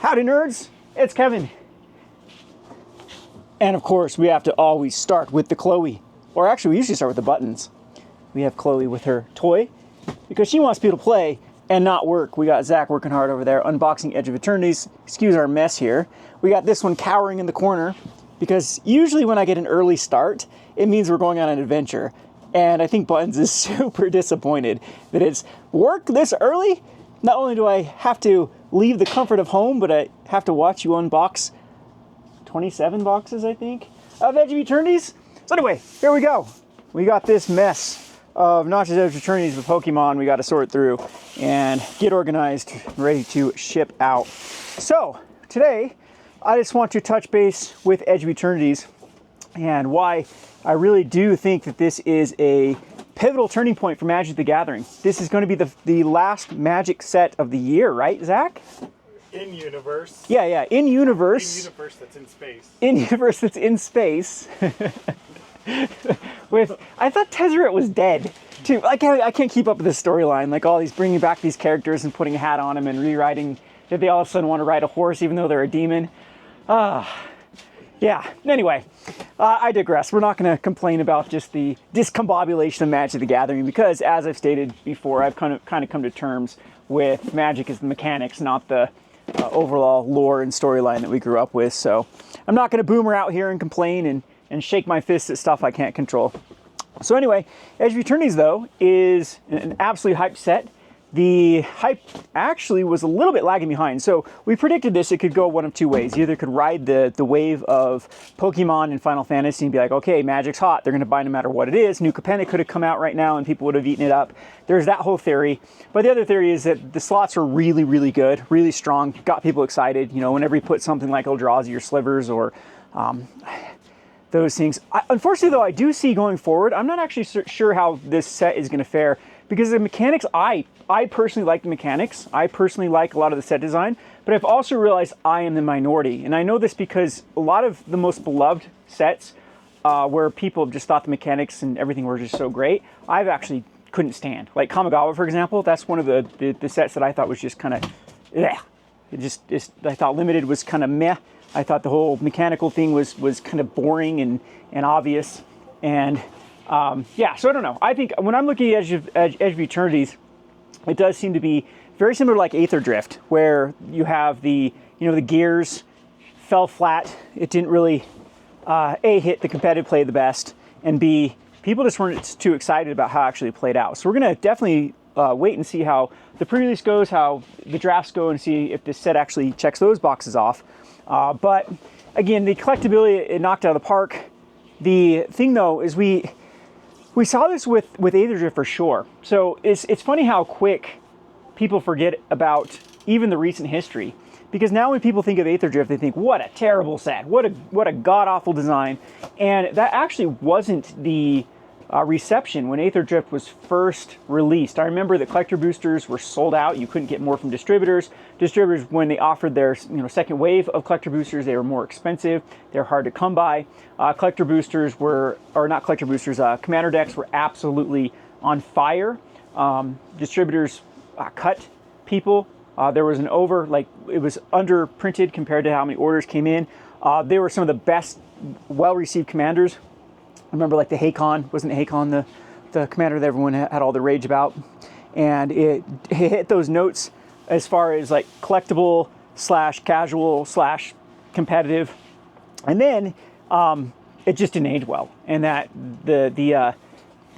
Howdy nerds, it's Kevin. And of course we have to always start with the Chloe. Or actually we usually start with the buttons. We have Chloe with her toy because she wants people to play and not work. We got Zach working hard over there unboxing Edge of Eternities. Excuse our mess here. We got this one cowering in the corner because usually when I get an early start, it means we're going on an adventure. And I think Buttons is super disappointed that it's work this early. Not only do I have to leave the comfort of home, but I have to watch you unbox 27 boxes, I think, of Edge of Eternities. So anyway, here we go. We got this mess of not just Edge of Eternities, but Pokemon we got to sort through and get organized, ready to ship out. So today, I just want to touch base with Edge of Eternities and why I really do think that this is a pivotal turning point for Magic the Gathering. This is going to be the last Magic set of the year, right, Zach? In universe. Yeah, in universe. In universe that's in space. In universe that's in space. I thought Tezzeret was dead too. I can't keep up with this storyline. Like all these bringing back these characters and putting a hat on them and rewriting that they all of a sudden want to ride a horse even though they're a demon. Yeah, anyway, I digress. We're not going to complain about just the discombobulation of Magic the Gathering because, as I've stated before, I've kind of come to terms with Magic as the mechanics, not the overall lore and storyline that we grew up with. So I'm not going to boomer out here and complain and shake my fists at stuff I can't control. So anyway, Edge of Eternities, though, is an absolutely hyped set. The hype actually was a little bit lagging behind. So we predicted this, it could go one of two ways. You either could ride the wave of Pokemon and Final Fantasy and be like, okay, Magic's hot, they're going to buy no matter what it is. New Capenna could have come out right now and people would have eaten it up. There's that whole theory. But the other theory is that the slots are really, really good, really strong, got people excited. You know, whenever you put something like Eldrazi or Slivers or those things. Unfortunately, though, I do see going forward, I'm not actually sure how this set is going to fare because the mechanics, I personally like the mechanics. I personally like a lot of the set design, but I've also realized I am the minority. And I know this because a lot of the most beloved sets where people have just thought the mechanics and everything were just so great, I've actually couldn't stand. Like Kamigawa, for example, that's one of the sets that I thought was just kind of, yeah. I thought Limited was kind of meh. I thought the whole mechanical thing was kind of boring and obvious. And yeah, so I don't know. I think when I'm looking at Edge of Eternities, it does seem to be very similar to like Aether Drift, where you have the gears fell flat. It didn't really, A, hit the competitive play the best, and B, people just weren't too excited about how it actually played out. So we're going to definitely wait and see how the pre-release goes, how the drafts go, and see if this set actually checks those boxes off. But again, the collectability, it knocked out of the park. The thing though is we saw this with Aether Drift for sure. So it's funny how quick people forget about even the recent history. Because now when people think of Aether Drift, they think, what a terrible set, what a god-awful design. And that actually wasn't the reception when Aether Drift was first released. I remember that collector boosters were sold out. You couldn't get more from distributors. Distributors, when they offered their second wave of collector boosters, they were more expensive. They're hard to come by. Collector boosters commander decks were absolutely on fire. Distributors cut people. There was it was underprinted compared to how many orders came in. They were some of the best, well-received commanders. I remember like the Hakon, wasn't Hakon the commander that everyone had all the rage about? And it hit those notes as far as like collectible / casual / competitive. And then it just didn't age well. And that the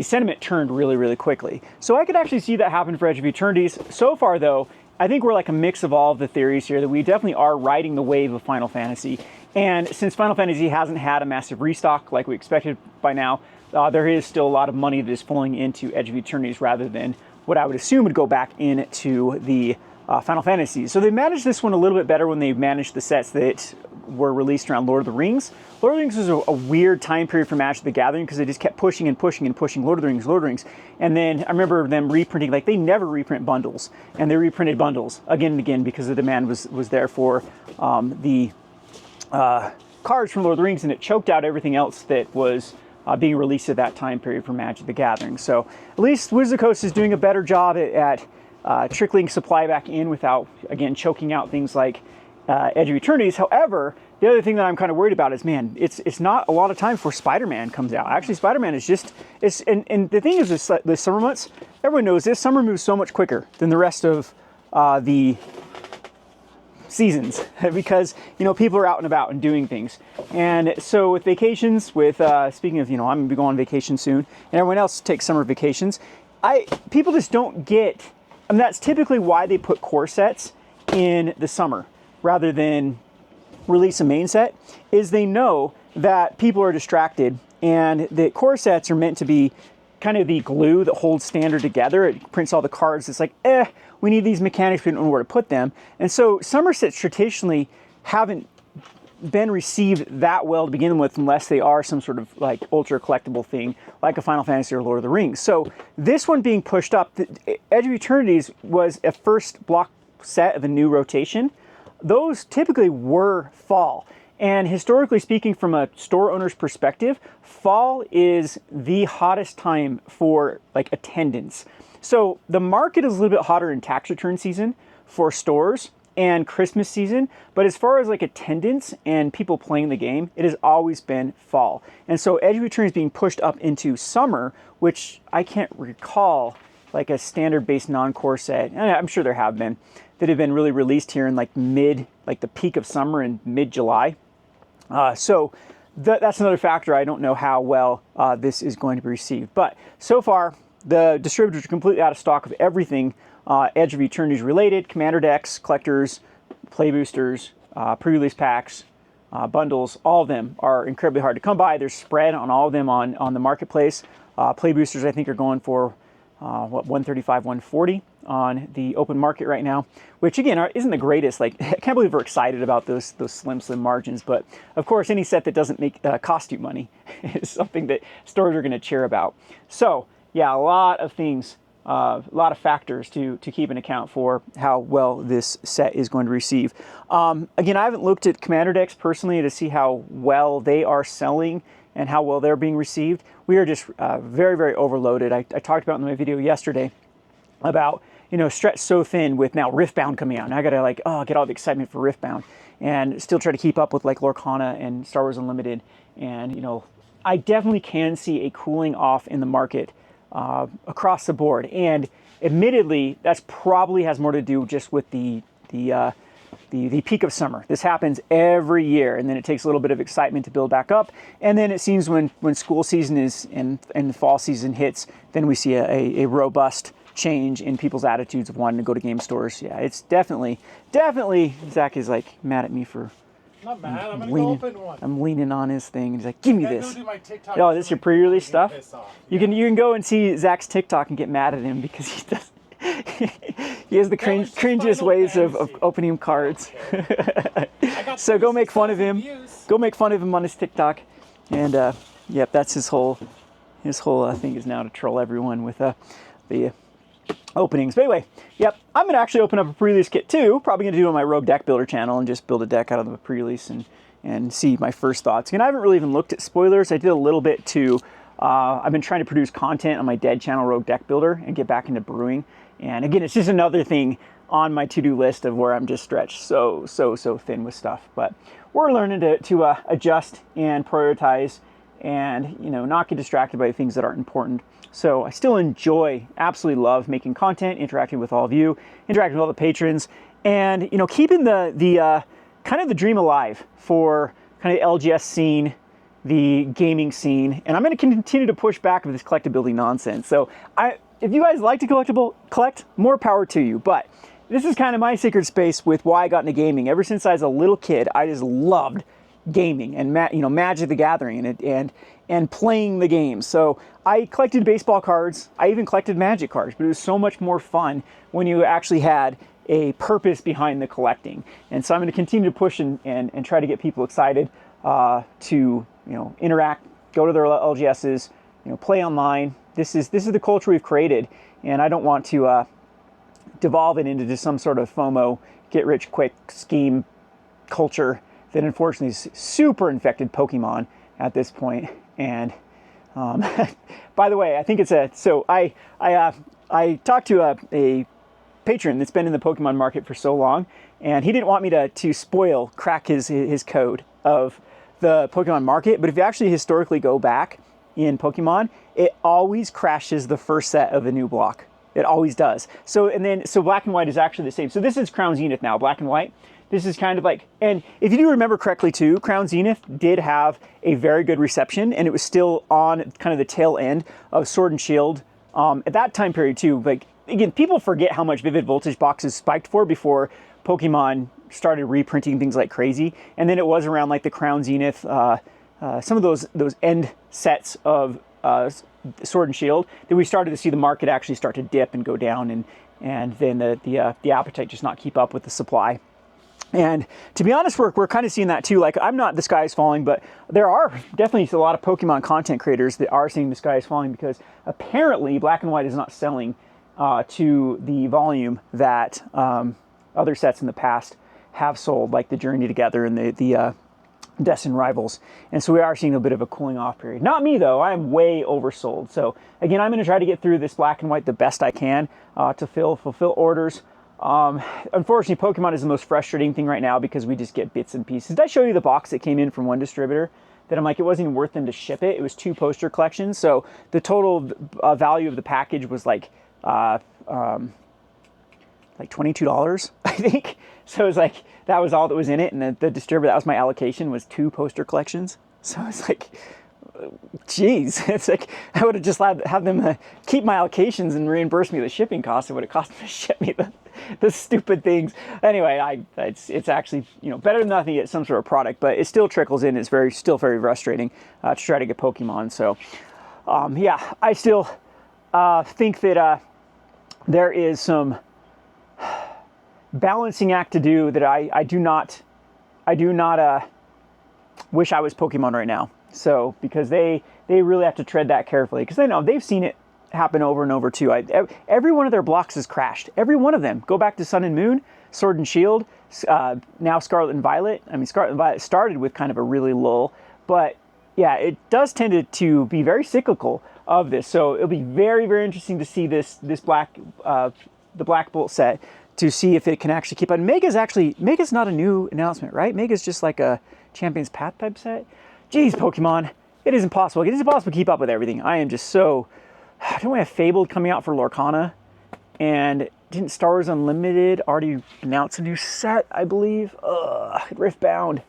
sentiment turned really, really quickly. So I could actually see that happen for Edge of Eternities. So far though, I think we're like a mix of all of the theories here, that we definitely are riding the wave of Final Fantasy. And since Final Fantasy hasn't had a massive restock like we expected by now, there is still a lot of money that is flowing into Edge of Eternities rather than what I would assume would go back into the Final Fantasies. So they managed this one a little bit better when they managed the sets that were released around Lord of the Rings. Lord of the Rings was a weird time period for Magic the Gathering because they just kept pushing and pushing and pushing Lord of the Rings. And then I remember them reprinting, like they never reprint bundles. And they reprinted bundles again and again because the demand was there for the cards from Lord of the Rings, and it choked out everything else that was being released at that time period for Magic the Gathering. So at least Wizard of the Coast is doing a better job at trickling supply back in without, again, choking out things like Edge of Eternities. However, the other thing that I'm kind of worried about is, man, it's not a lot of time before Spider-Man comes out. Actually, Spider-Man is just, and the thing is, the summer months, everyone knows this, summer moves so much quicker than the rest of the seasons because, people are out and about and doing things. And so with vacations, speaking of, I'm going to be going on vacation soon, and everyone else takes summer vacations, people just don't get, that's typically why they put core sets in the summer rather than release a main set, is they know that people are distracted, and the core sets are meant to be kind of the glue that holds Standard together. It prints all the cards. It's like, we need these mechanics, we don't know where to put them. And so summer sets traditionally haven't been received that well to begin with, unless they are some sort of like ultra collectible thing like a Final Fantasy or Lord of the Rings. So this one being pushed up, Edge of Eternities was a first block set of a new rotation. Those typically were fall. And historically speaking, from a store owner's perspective, fall is the hottest time for like attendance. So the market is a little bit hotter in tax return season for stores and Christmas season, but as far as like attendance and people playing the game, it has always been fall. And so Edge of Eternity is being pushed up into summer, which I can't recall like a standard-based non-core set. And I'm sure there have been that have been really released here in like the peak of summer in mid-July. So that's another factor. I don't know how well this is going to be received. But so far, the distributors are completely out of stock of everything Edge of Eternities related: commander decks, collectors, play boosters, pre-release packs, bundles. All of them are incredibly hard to come by. There's spread on all of them on the marketplace. Play boosters, I think, are going for $135, $140 on the open market right now, which again isn't the greatest. Like, I can't believe we're excited about those slim margins. But of course, any set that doesn't make cost you money is something that stores are going to cheer about. So yeah, a lot of things, a lot of factors to keep in account for how well this set is going to receive. Again, I haven't looked at commander decks personally to see how well they are selling and how well they're being received. We are just very, very overloaded. I talked about in my video yesterday about, stretched so thin with now Riftbound coming out. And I gotta get all the excitement for Riftbound and still try to keep up with like Lorcana and Star Wars Unlimited. And, I definitely can see a cooling off in the market across the board. And admittedly, that's probably has more to do just with the peak of summer. This happens every year, and then it takes a little bit of excitement to build back up. And then it seems when school season is and the fall season hits, then we see a robust change in people's attitudes of wanting to go to game stores. Yeah, it's definitely, Zach is like mad at me for not mad, I'm gonna go open one. I'm leaning on his thing. He's like, give me this. Go do my TikTok. Oh, this is your pre-release stuff? You Yeah. can go and see Zach's TikTok and get mad at him because he does. He has the cringiest ways of opening cards. So go make fun of him. Go make fun of him on his TikTok. And yep, that's his whole thing is now to troll everyone with the openings. But anyway, yep, I'm gonna actually open up a pre-release kit too. Probably gonna do it on my Rogue Deck Builder channel and just build a deck out of the pre-release and see my first thoughts. And I haven't really even looked at spoilers. I did a little bit to. I've been trying to produce content on my dead channel, Rogue Deck Builder, and get back into brewing. And again, it's just another thing on my to-do list of where I'm just stretched so thin with stuff. But we're learning to adjust and prioritize and, not get distracted by things that aren't important. So I still enjoy, absolutely love making content, interacting with all of you, interacting with all the patrons, and, keeping the kind of the dream alive for kind of LGS scene, the gaming scene. And I'm going to continue to push back with this collectability nonsense. So if you guys like to collect, more power to you. But this is kind of my sacred space with why I got into gaming. Ever since I was a little kid, I just loved gaming and Magic the Gathering and playing the games. So I collected baseball cards. I even collected Magic cards, but it was so much more fun when you actually had a purpose behind the collecting. And so I'm going to continue to push and try to get people excited to interact, go to their LGSs, play online. This is the culture we've created, and I don't want to devolve it into just some sort of FOMO, get rich quick scheme culture that unfortunately is super infected Pokemon at this point. And by the way, I think it's I talked to a patron that's been in the Pokemon market for so long, and he didn't want me to crack his code of the Pokemon market. But if you actually historically go back in Pokemon, it always crashes the first set of a new block. It always does. So black and white is actually the same. So this is Crown Zenith now, black and white. This is kind of like, and if you do remember correctly too, Crown Zenith did have a very good reception, and it was still on kind of the tail end of Sword and Shield at that time period too. Like, again, people forget how much Vivid Voltage boxes spiked for before Pokemon started reprinting things like crazy. And then it was around like the Crown Zenith, some of those end sets of Sword and Shield that we started to see the market actually start to dip and go down, and then the appetite just not keep up with the supply. And to be honest, we're kind of seeing that too. Like, I'm not the sky is falling, but there are definitely a lot of Pokemon content creators that are seeing the sky is falling, because apparently black and white is not selling to the volume that other sets in the past have sold, like the Journey Together and the Destined Rivals. And so we are seeing a bit of a cooling off period. Not me though, I'm way oversold. So again, I'm going to try to get through this black and white the best I can to fulfill orders. Unfortunately, Pokemon is the most frustrating thing right now, because we just get bits and pieces. Did I show you the box that came in from one distributor that I'm like, it wasn't even worth them to ship it? It was 2 poster collections. So the total value of the package was like $22, I think. So it was like, that was all that was in it. And the distributor, that was my allocation, was 2 poster collections. So it's like, geez, it's like, I would have just have them keep my allocations and reimburse me the shipping costs. It would have cost me to ship me the stupid things. Anyway, it's actually, you know, better than nothing to get some sort of product, but it still trickles in. It's still very frustrating to try to get Pokemon. So yeah, I still think that there is some balancing act to do that I do not wish I was Pokemon right now. So, because they really have to tread that carefully, because they know they've seen it happen over and over too. Every one of their blocks has crashed. Every one of them. Go back to Sun and Moon, Sword and Shield, now Scarlet and Violet. I mean, Scarlet and Violet started with kind of a really lull, but yeah, it does tend to be very cyclical of this. So it'll be very, very interesting to see this black, the Black Bolt set, to see if it can actually keep on. Mega's not a new announcement, right? Mega's just like a Champion's Path type set. Jeez, Pokemon, it is impossible. It is impossible to keep up with everything. I am just so... Don't we have Fabled coming out for Lorcana? And didn't Star Wars Unlimited already announce a new set, I believe? Ugh, Riftbound.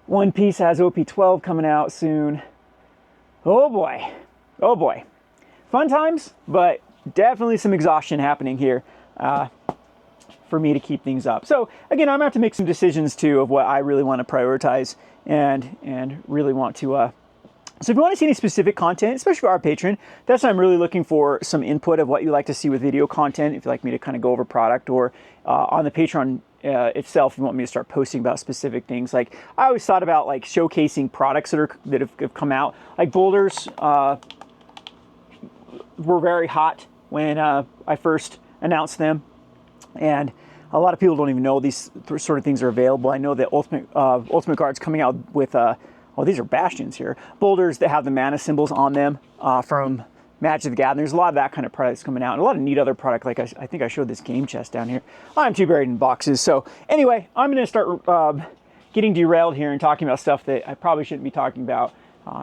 One Piece has OP12 coming out soon. Oh boy. Oh boy. Fun times, but definitely some exhaustion happening here for me to keep things up. So again, I'm going to have to make some decisions too of what I really want to prioritize and really want to... So if you want to see any specific content, especially for our patron, that's what I'm really looking for, some input of what you like to see with video content. If you'd like me to kind of go over product, or on the Patreon itself, if you want me to start posting about specific things. Like, I always thought about like showcasing products that have come out. Like boulders were very hot when I first announced them. And a lot of people don't even know these sort of things are available. I know that Ultimate Guard's coming out with, well, these are bastions here. Boulders that have the mana symbols on them from Magic the Gathering. There's a lot of that kind of products coming out. And a lot of neat other product, like I think I showed this game chest down here. I'm too buried in boxes. So anyway, I'm going to start getting derailed here and talking about stuff that I probably shouldn't be talking about.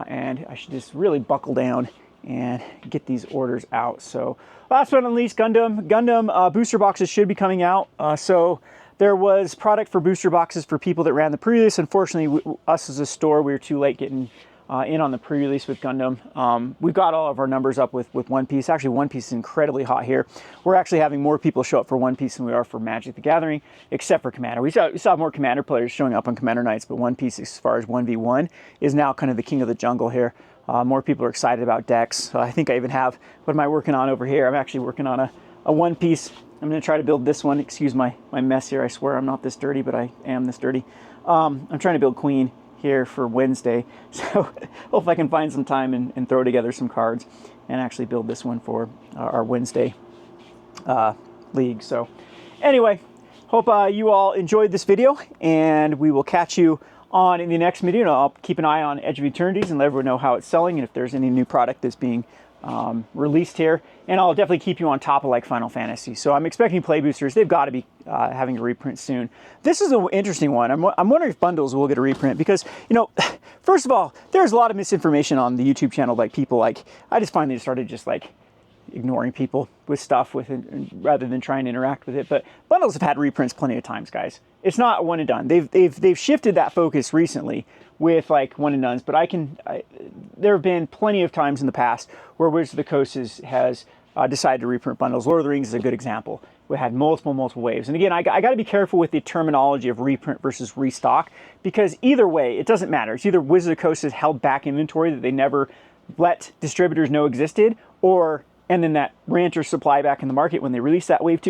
And I should just really buckle down and get these orders out. So last but not least, Gundam booster boxes should be coming out. So there was product for booster boxes for people that ran the pre-release. Unfortunately, us as a store, we were too late getting in on the pre-release with Gundam. We've got all of our numbers up with One Piece. Actually, One Piece is incredibly hot here. We're actually having more people show up for One Piece than we are for Magic the Gathering, except for Commander. We saw more Commander players showing up on Commander nights, but One Piece, as far as 1v1, is now kind of the king of the jungle here. More people are excited about decks. I think I even have, what am I working on over here? I'm actually working on a One Piece. I'm going to try to build this one. Excuse my mess here. I swear I'm not this dirty, but I am this dirty. I'm trying to build Queen here for Wednesday. So hope I can find some time and throw together some cards and actually build this one for our Wednesday league. So anyway, hope you all enjoyed this video, and we will catch you on in the next video. I'll keep an eye on Edge of Eternities and let everyone know how it's selling and if there's any new product that's being released here. and I'll definitely keep you on top of like Final Fantasy. So I'm expecting play boosters. They've got to be having a reprint soon. This is an interesting one. I'm wondering if bundles will get a reprint because, you know, first of all, there's a lot of misinformation on the YouTube channel. Like people like, I just finally started just like ignoring people with stuff with it rather than trying to interact with it. But bundles have had reprints plenty of times, guys. It's not one and done. They've shifted that focus recently with like one and dones, but there have been plenty of times in the past where Wizards of the Coast has decided to reprint bundles. Lord of the Rings is a good example. We had multiple waves. And again, I got to be careful with the terminology of reprint versus restock, because either way, it doesn't matter. It's either Wizards of the Coast has held back inventory that they never let distributors know existed, and then that reenters supply back in the market when they release that wave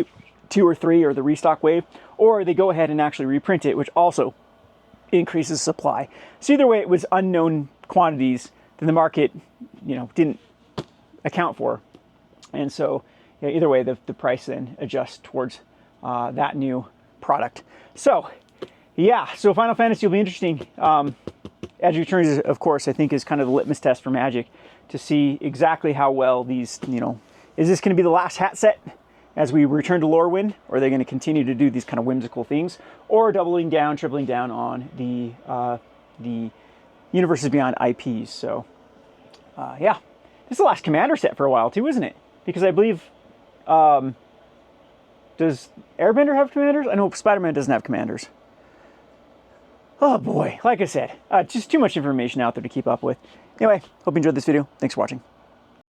two or three, or the restock wave, or they go ahead and actually reprint it, which also increases supply. So either way, it was unknown quantities that the market, you know, didn't account for. And so yeah, either way, the price then adjusts towards that new product. So yeah, so Final Fantasy will be interesting. Edge of Eternities, of course, I think is kind of the litmus test for Magic to see exactly how well these, you know, is this going to be the last hat set as we return to Lorwyn, or are they going to continue to do these kind of whimsical things, or doubling down, tripling down on the Universes Beyond IPs? So yeah, this is the last Commander set for a while too, isn't it? Because I believe, does Airbender have Commanders? I know Spider-Man doesn't have Commanders. Oh boy, like I said, just too much information out there to keep up with. Anyway, hope you enjoyed this video. Thanks for watching.